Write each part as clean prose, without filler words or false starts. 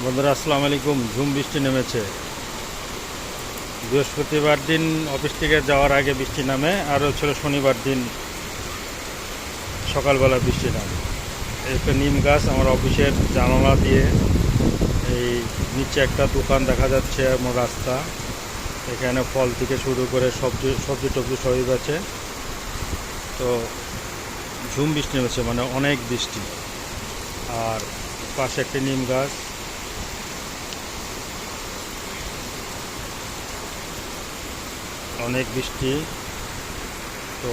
বন্ধুরা আসসালামু আলাইকুম। ঝুম বৃষ্টি নেমেছে। বৃহস্পতিবার দিন অফিস থেকে যাওয়ার আগে বৃষ্টি নামে, আর হচ্ছিল শনিবার দিন সকালবেলা বৃষ্টি নামে। একটা নিম গাছ আমার অফিসের জানালা দিয়ে, এই নিচে একটা দোকান দেখা যাচ্ছে আমার রাস্তা, এখানে ফল থেকে শুরু করে সবজি সবজি টবজি সবই আছে। তো ঝুম বৃষ্টি নেমেছে, মানে অনেক বৃষ্টি। আর পাশে একটি নিম গাছ, অনেক বৃষ্টি। তো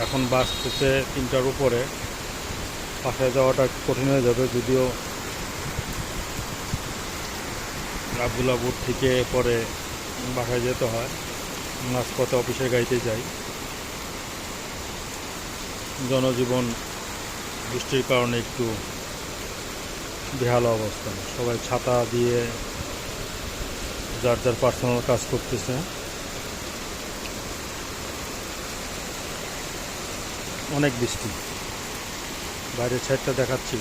এখন বাসতেছে 3টার উপরে, বাসায় যাওয়াটা কঠিন হয়ে যাবে, যদিও আবদুল্লাপুর থেকে পরে বাসায় যেতে হয়, মাঝপথে অফিসের গাড়িতে যাই। জনজীবন বৃষ্টির কারণে একটু বেহাল অবস্থা, সবাই ছাতা দিয়ে যার যার পার্সোনাল কাজ করতেছে। অনেক বৃষ্টি, বাইরের সাইডটা দেখাচ্ছি,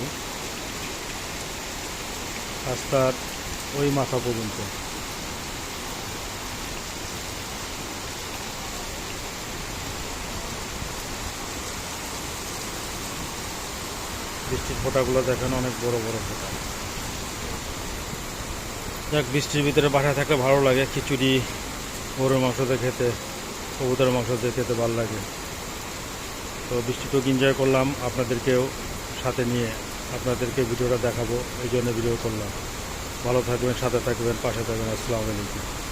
রাস্তার ওই মাথা পর্যন্ত। বৃষ্টির ফোঁটাগুলো দেখেন, অনেক বড় বড় ফোঁটা। যাক, বৃষ্টির ভিতরে বাসায় থাকলে ভালো লাগে। খিচুড়ি, গরুর মাংস দিয়ে খেতে, কবুতরের মাংস দিয়ে খেতে ভালো লাগে। তো বৃষ্টিটুকু এনজয় করলাম, আপনাদেরকেও সাথে নিয়ে আপনাদেরকে ভিডিওটা দেখাবো, এই জন্য ভিডিও করলাম। ভালো থাকবেন, সাথে থাকবেন, পাশে থাকবেন। আসসালামু আলাইকুম।